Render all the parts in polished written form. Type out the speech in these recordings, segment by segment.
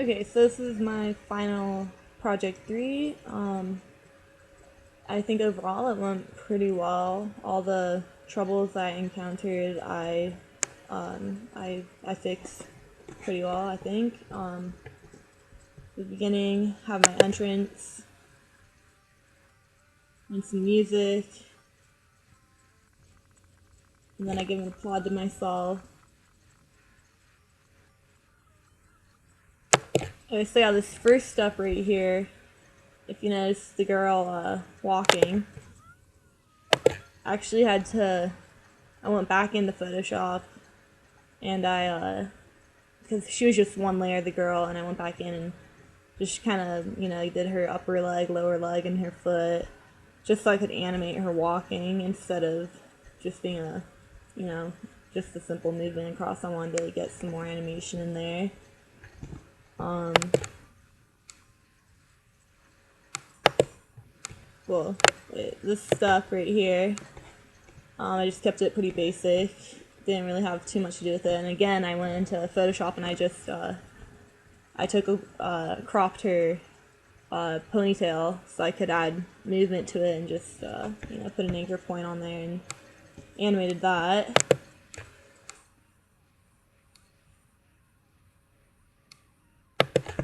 Okay, so this is my final project 3. I think overall it went pretty well. All the troubles I encountered, I fixed pretty well. I think. The beginning, have my entrance and some music, and then I give an applaud to myself. Okay, so yeah, this first step right here. If you notice the girl walking, I actually had to. I went back into Photoshop and because she was just one layer, the girl, and I went back in and just kind of, did her upper leg, lower leg, and her foot, just so I could animate her walking instead of just being you know, just a simple movement across. I wanted to get some more animation in there. Um, well, this stuff right here, I just kept it pretty basic. Didn't really have too much to do with it. And again, I went into Photoshop and I just I took cropped her ponytail so I could add movement to it and just put an anchor point on there and animated that.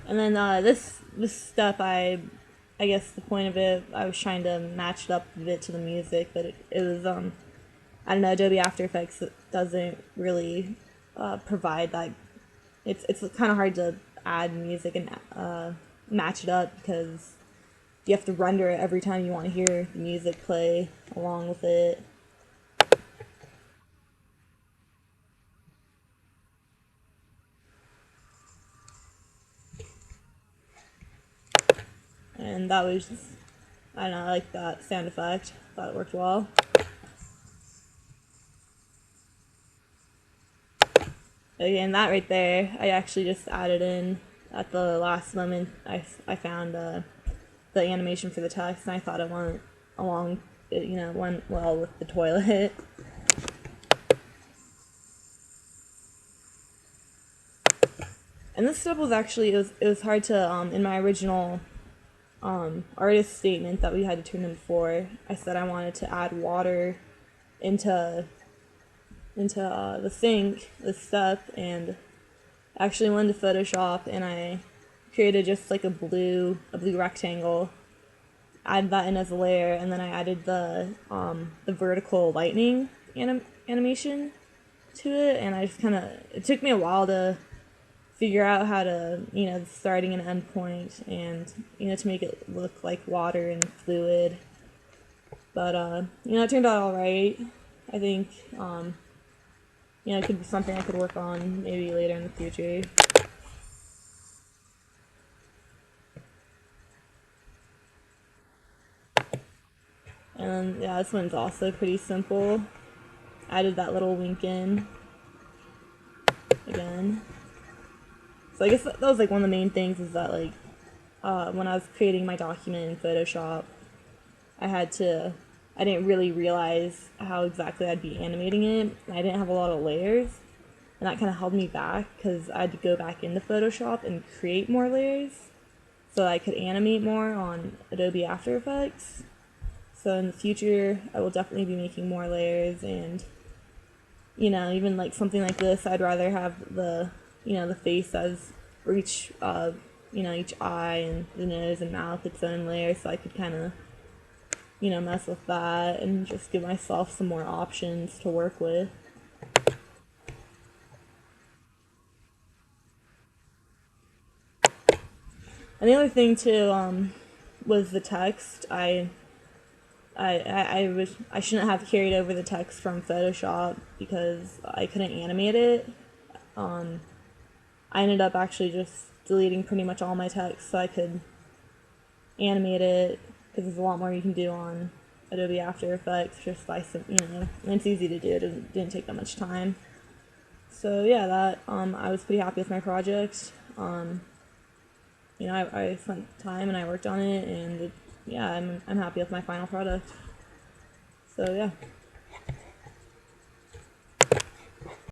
And then this stuff, I guess the point of it, I was trying to match it up a bit to the music, but it was I don't know, Adobe After Effects doesn't really provide that. It's kind of hard to add music and match it up because you have to render it every time you want to hear the music play along with it. And that was, I don't know, I like that sound effect. Thought it worked well. Again, that right there, I actually just added in at the last moment. I found the animation for the text, and I thought it went along, went well with the toilet. And this stuff was actually, it was hard to, in my original artist statement that we had to turn in before, I said I wanted to add water into the sink, this step, and actually went to Photoshop and I created just like a blue rectangle, added that in as a layer, and then I added the vertical lightning animation to it, and I just kind of, it took me a while to figure out how to, the starting and end point, and to make it look like water and fluid. But it turned out all right. I think it could be something I could work on maybe later in the future. And yeah, this one's also pretty simple. Added that little wink in again. So I guess that was like one of the main things is that like when I was creating my document in Photoshop, I didn't really realize how exactly I'd be animating it. I didn't have a lot of layers, and that kind of held me back because I had to go back into Photoshop and create more layers so I could animate more on Adobe After Effects. So in the future, I will definitely be making more layers, and even like something like this, I'd rather have the face as, or each each eye and the nose and mouth its own layer, so I could kind of mess with that and just give myself some more options to work with. And the other thing too was the text. I shouldn't have carried over the text from Photoshop because I couldn't animate it. I ended up actually just deleting pretty much all my text so I could animate it because there's a lot more you can do on Adobe After Effects just by some, and it's easy to do. It didn't take that much time. So yeah, that I was pretty happy with my project. I spent time and I worked on it, and yeah, I'm happy with my final product. So yeah.